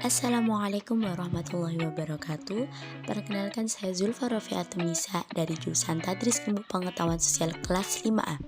Assalamualaikum warahmatullahi wabarakatuh. Perkenalkan saya Zulfa Rofiatunisa dari jurusan Tadris Ilmu Pengetahuan Sosial kelas 5A.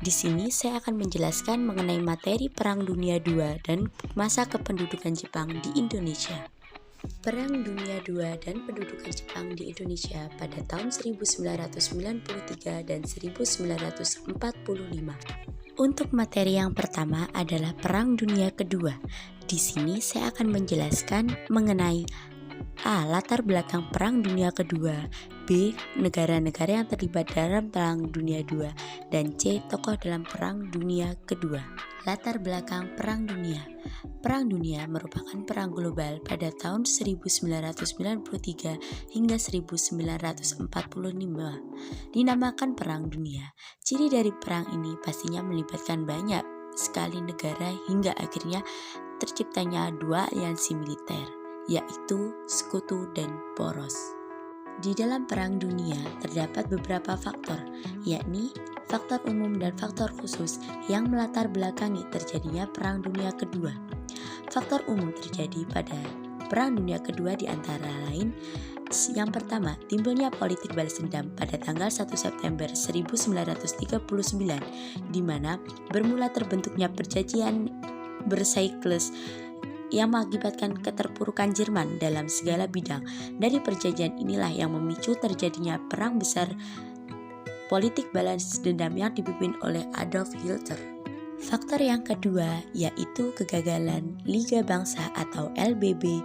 Di sini saya akan menjelaskan mengenai materi Perang Dunia II dan masa kependudukan Jepang di Indonesia. Perang Dunia II dan pendudukan Jepang di Indonesia pada tahun 1993 dan 1945. Untuk materi yang pertama adalah Perang Dunia Kedua. Di sini saya akan menjelaskan mengenai A. Latar belakang Perang Dunia Kedua, B. Negara-negara yang terlibat dalam Perang Dunia II, dan C. Tokoh dalam Perang Dunia Kedua. Latar belakang Perang Dunia. Perang Dunia merupakan perang global pada tahun 1993 hingga 1945. Dinamakan Perang Dunia. Ciri dari perang ini pastinya melibatkan banyak sekali negara hingga akhirnya terciptanya dua aliansi militer, yaitu Sekutu dan Poros. Di dalam Perang Dunia terdapat beberapa faktor, yakni faktor umum dan faktor khusus yang melatar belakangi terjadinya Perang Dunia Kedua. Faktor umum terjadi pada Perang Dunia Kedua di antara lain: yang pertama, timbulnya politik balas dendam pada tanggal 1 September 1939, di mana bermula terbentuknya perjanjian Versailles yang mengakibatkan keterpurukan Jerman dalam segala bidang. Dari perjanjian inilah yang memicu terjadinya perang besar politik balas dendam yang dipimpin oleh Adolf Hitler. Faktor yang kedua yaitu kegagalan Liga Bangsa atau LBB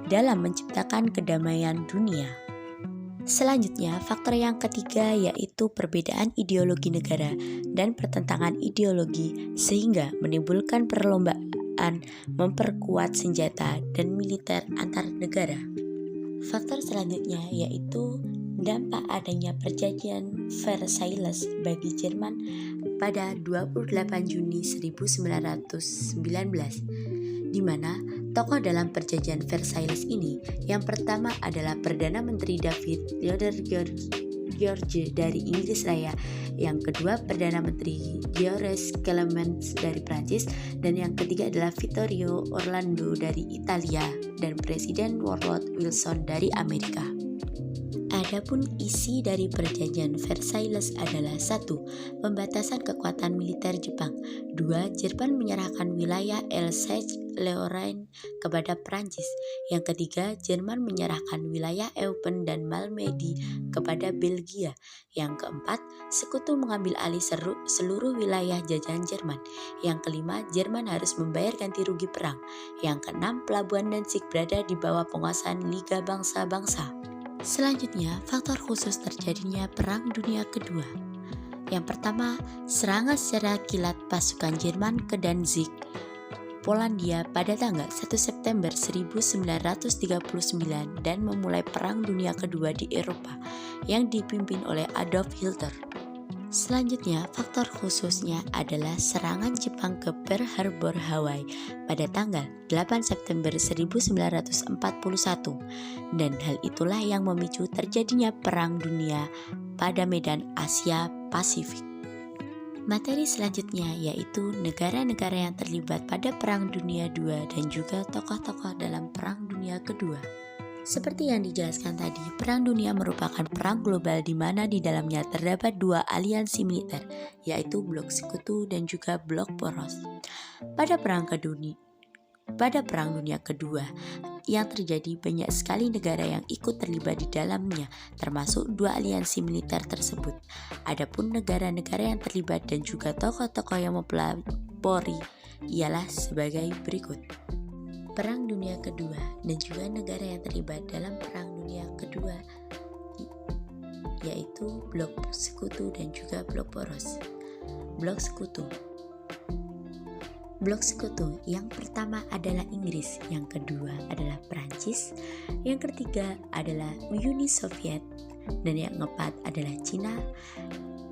dalam menciptakan kedamaian dunia. Selanjutnya, faktor yang ketiga yaitu perbedaan ideologi negara dan pertentangan ideologi sehingga menimbulkan perlombaan memperkuat senjata dan militer antar negara. Faktor selanjutnya yaitu dampak adanya perjanjian Versailles bagi Jerman pada 28 Juni 1919, di mana tokoh dalam perjanjian Versailles ini yang pertama adalah Perdana Menteri David Theodore George dari Inggris Raya, yang kedua Perdana Menteri Giorgio Clemens dari Prancis, dan yang ketiga adalah Vittorio Orlando dari Italia dan Presiden Woodrow Wilson dari Amerika. Adapun isi dari perjanjian Versailles adalah 1. Pembatasan kekuatan militer Jepang. 2. Jerman menyerahkan wilayah Alsace-Lorraine kepada Prancis. Yang ketiga, Jerman menyerahkan wilayah Eupen dan Malmedy kepada Belgia. Yang keempat, Sekutu mengambil alih seluruh wilayah jajahan Jerman. Yang kelima, Jerman harus membayar ganti rugi perang. Yang keenam, pelabuhan Danzig berada di bawah penguasaan Liga Bangsa-Bangsa. Selanjutnya, faktor khusus terjadinya Perang Dunia Kedua. Yang pertama, serangan secara kilat pasukan Jerman ke Danzig, Polandia pada tanggal 1 September 1939 dan memulai Perang Dunia Kedua di Eropa yang dipimpin oleh Adolf Hitler. Selanjutnya, faktor khususnya adalah serangan Jepang ke Pearl Harbor, Hawaii pada tanggal 8 September 1941, dan hal itulah yang memicu terjadinya Perang Dunia pada medan Asia Pasifik. Materi selanjutnya yaitu negara-negara yang terlibat pada Perang Dunia II dan juga tokoh-tokoh dalam Perang Dunia Kedua. Seperti yang dijelaskan tadi, Perang Dunia merupakan perang global di mana di dalamnya terdapat dua aliansi militer, yaitu Blok Sekutu dan juga Blok Poros. Pada Perang Dunia Kedua yang terjadi, banyak sekali negara yang ikut terlibat di dalamnya, termasuk dua aliansi militer tersebut. Adapun negara-negara yang terlibat dan juga tokoh-tokoh yang mempelopori ialah sebagai berikut. Perang Dunia Kedua dan juga negara yang terlibat dalam Perang Dunia Kedua yaitu Blok Sekutu dan juga Blok Poros. Blok Sekutu yang pertama adalah Inggris, yang kedua adalah Prancis, yang ketiga adalah Uni Soviet, dan yang keempat adalah Cina,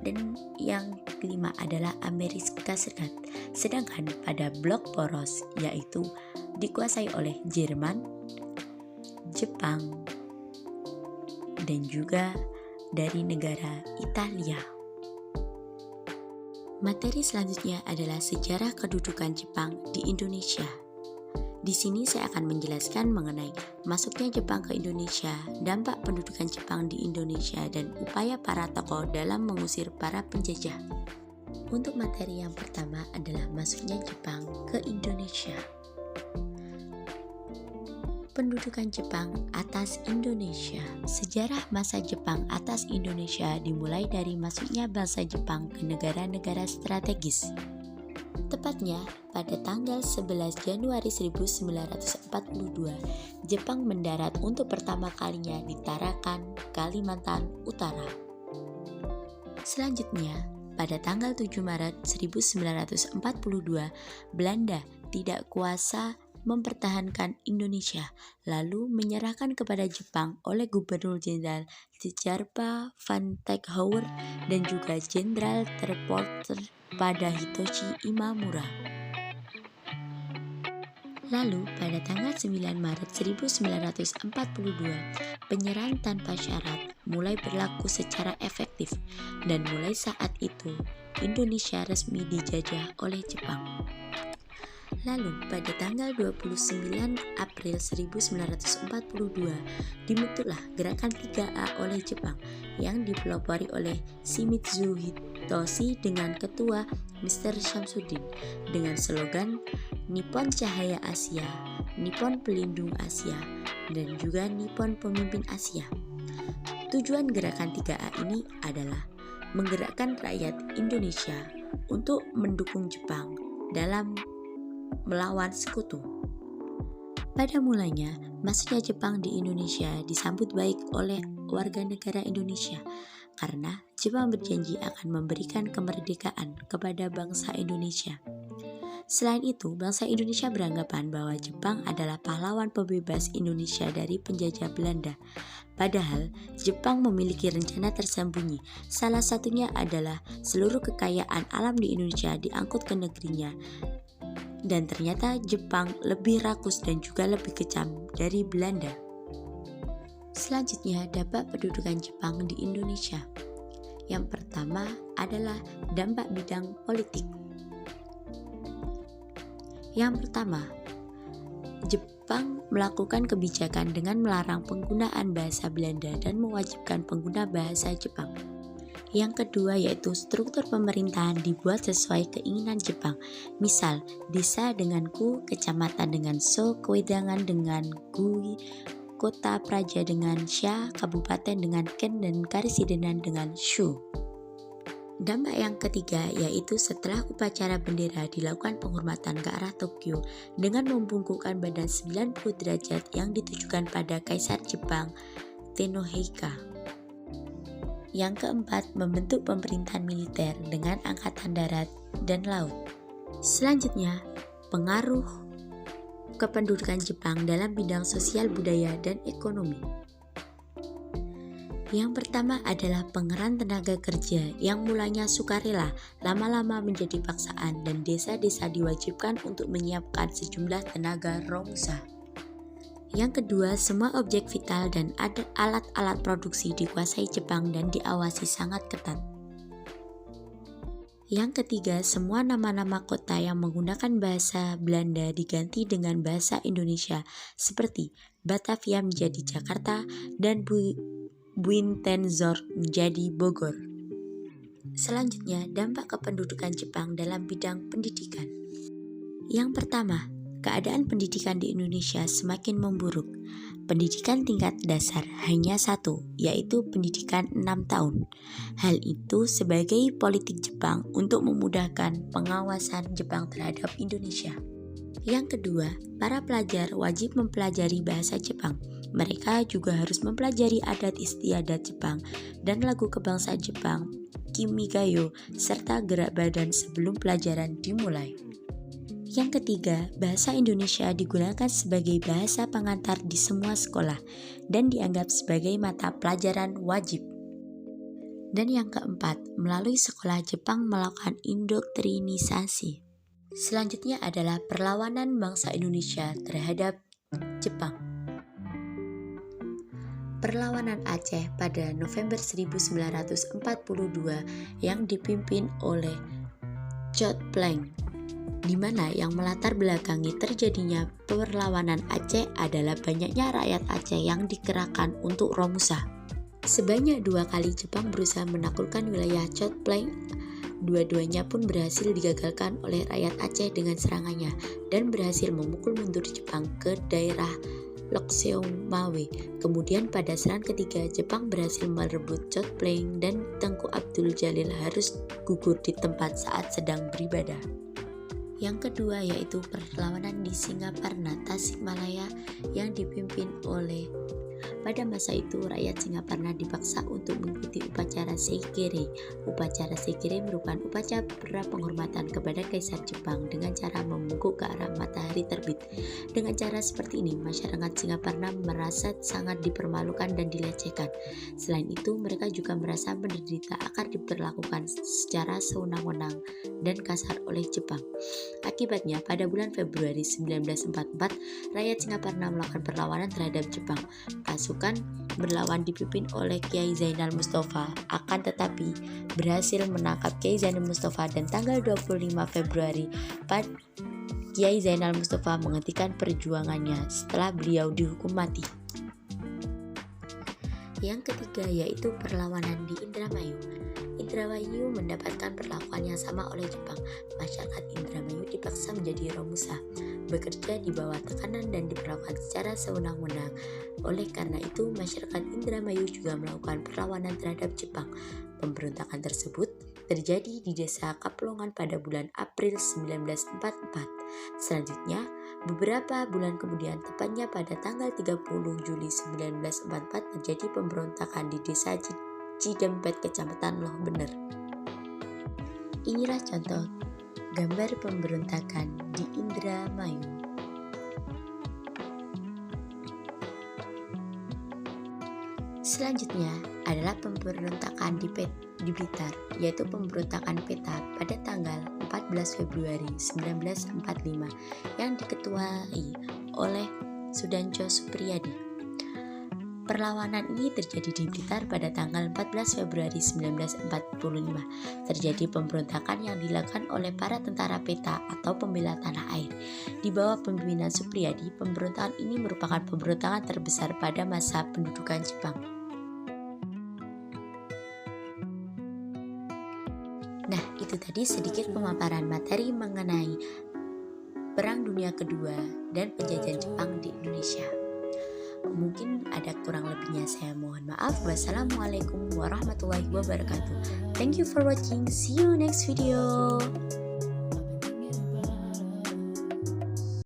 dan yang kelima adalah Amerika Serikat. Sedangkan pada Blok Poros yaitu dikuasai oleh Jerman, Jepang, dan juga dari negara Italia. Materi selanjutnya adalah sejarah kedudukan Jepang di Indonesia. Di sini saya akan menjelaskan mengenai masuknya Jepang ke Indonesia, dampak pendudukan Jepang di Indonesia, dan upaya para tokoh dalam mengusir para penjajah. Untuk materi yang pertama adalah masuknya Jepang ke Indonesia. Pendudukan Jepang atas Indonesia. Sejarah masa Jepang atas Indonesia dimulai dari masuknya bangsa Jepang ke negara-negara strategis. Tepatnya pada tanggal 11 Januari 1942, Jepang mendarat untuk pertama kalinya di Tarakan, Kalimantan Utara. Selanjutnya, pada tanggal 7 Maret 1942, Belanda tidak kuasa mempertahankan Indonesia, lalu menyerahkan kepada Jepang oleh Gubernur Jenderal Tjarpa van Teckouwer dan juga Jenderal terporter pada Hitoshi Imamura. Lalu pada tanggal 9 Maret 1942, penyerahan tanpa syarat mulai berlaku secara efektif dan mulai saat itu Indonesia resmi dijajah oleh Jepang. Lalu pada tanggal 29 April 1942 dibentuklah Gerakan 3A oleh Jepang yang dipelopori oleh Shimizu Hitoshi dengan ketua Mr. Shamsuddin dengan slogan Nippon Cahaya Asia, Nippon Pelindung Asia, dan juga Nippon Pemimpin Asia. Tujuan Gerakan 3A ini adalah menggerakkan rakyat Indonesia untuk mendukung Jepang dalam melawan sekutu. Pada mulanya, masuknya Jepang di Indonesia disambut baik oleh warga negara Indonesia karena Jepang berjanji akan memberikan kemerdekaan kepada bangsa Indonesia. Selain itu, bangsa Indonesia beranggapan bahwa Jepang adalah pahlawan pembebas Indonesia dari penjajah Belanda. Padahal, Jepang memiliki rencana tersembunyi. Salah satunya adalah seluruh kekayaan alam di Indonesia diangkut ke negerinya. Dan ternyata Jepang lebih rakus dan juga lebih kejam dari Belanda. Selanjutnya, dampak pendudukan Jepang di Indonesia. Yang pertama adalah dampak bidang politik. Yang pertama, Jepang melakukan kebijakan dengan melarang penggunaan bahasa Belanda dan mewajibkan pengguna bahasa Jepang. Yang kedua yaitu struktur pemerintahan dibuat sesuai keinginan Jepang. Misal, desa dengan ku, kecamatan dengan so, kewedangan dengan gui, kota praja dengan sha, kabupaten dengan ken, dan karesidenan dengan shu. Dampak yang ketiga yaitu setelah upacara bendera dilakukan penghormatan ke arah Tokyo dengan membungkukkan badan 90 derajat yang ditujukan pada Kaisar Jepang Tenohika. Yang keempat, membentuk pemerintahan militer dengan angkatan darat dan laut. Selanjutnya, pengaruh kependudukan Jepang dalam bidang sosial budaya dan ekonomi. Yang pertama adalah pengerahan tenaga kerja yang mulanya sukarela, lama-lama menjadi paksaan dan desa-desa diwajibkan untuk menyiapkan sejumlah tenaga rongsa. Yang kedua, semua objek vital dan alat-alat produksi dikuasai Jepang dan diawasi sangat ketat. Yang ketiga, semua nama-nama kota yang menggunakan bahasa Belanda diganti dengan bahasa Indonesia seperti Batavia menjadi Jakarta dan Buitenzorg menjadi Bogor. Selanjutnya, dampak kependudukan Jepang dalam bidang pendidikan. Yang pertama, keadaan pendidikan di Indonesia semakin memburuk. Pendidikan tingkat dasar hanya satu, yaitu pendidikan 6 tahun. Hal itu sebagai politik Jepang untuk memudahkan pengawasan Jepang terhadap Indonesia. Yang kedua, para pelajar wajib mempelajari bahasa Jepang. Mereka juga harus mempelajari adat istiadat Jepang dan lagu kebangsaan Jepang, Kimigayo, serta gerak badan sebelum pelajaran dimulai. Yang ketiga, bahasa Indonesia digunakan sebagai bahasa pengantar di semua sekolah dan dianggap sebagai mata pelajaran wajib. Dan yang keempat, melalui sekolah Jepang melakukan indoktrinisasi. Selanjutnya adalah perlawanan bangsa Indonesia terhadap Jepang. Perlawanan Aceh pada November 1942 yang dipimpin oleh Chot Pleng di mana yang melatar belakangi terjadinya perlawanan Aceh adalah banyaknya rakyat Aceh yang dikerahkan untuk Romusa. Sebanyak 2 kali Jepang berusaha menaklukkan wilayah Chot Pleng. Dua-duanya pun berhasil digagalkan oleh rakyat Aceh dengan serangannya dan berhasil memukul mundur Jepang ke daerah Lokseong Mawe. Kemudian pada serangan ketiga, Jepang berhasil merebut Chot Pleng dan Tengku Abdul Jalil harus gugur di tempat saat sedang beribadah. Yang kedua yaitu perlawanan di Singaparna, Tasikmalaya yang dipimpin oleh pada masa itu rakyat Singaparna dipaksa untuk mengikuti upacara Seikere. Upacara Seikere merupakan upacara penghormatan kepada Kaisar Jepang dengan cara membungkuk ke arah matahari terbit. Dengan cara seperti ini, masyarakat Singaparna merasa sangat dipermalukan dan dilecehkan. Selain itu, mereka juga merasa menderita akan diperlakukan secara sewenang-wenang dan kasar oleh Jepang. Akibatnya, pada bulan Februari 1944, rakyat Singaparna melakukan perlawanan terhadap Jepang. Pasukan berlawan dipimpin oleh Kiai Zainal Mustafa, akan tetapi berhasil menangkap Kiai Zainal Mustafa dan tanggal 25 Februari Kiai Zainal Mustafa menghentikan perjuangannya setelah beliau dihukum mati. Yang ketiga yaitu perlawanan di Indramayu. Indramayu mendapatkan perlakuan yang sama oleh Jepang. Masyarakat Indramayu dipaksa menjadi Romusa, bekerja di bawah tekanan dan diperlakukan secara sewenang-wenang. Oleh karena itu, masyarakat Indramayu juga melakukan perlawanan terhadap Jepang. Pemberontakan tersebut terjadi di desa Kaplongan pada bulan April 1944. Selanjutnya, beberapa bulan kemudian, tepatnya pada tanggal 30 Juli 1944, terjadi pemberontakan di desa Cidempet, Kecamatan Loh Bener. Inilah contoh gambar pemberontakan di Indramayu. Selanjutnya adalah pemberontakan di Blitar, yaitu pemberontakan PETA pada tanggal 14 Februari 1945 yang diketuai oleh Sudanco Supriyadi. Perlawanan ini terjadi di Blitar pada tanggal 14 Februari 1945. Terjadi pemberontakan yang dilakukan oleh para tentara PETA atau pembela tanah air. Di bawah pemimpinan Supriyadi, pemberontakan ini merupakan pemberontakan terbesar pada masa pendudukan Jepang. Nah, itu tadi sedikit pemaparan materi mengenai Perang Dunia Kedua dan penjajahan Jepang di Indonesia. Mungkin ada kurang lebihnya, saya mohon maaf. Wassalamualaikum warahmatullahi wabarakatuh. Thank you for watching. See you next video.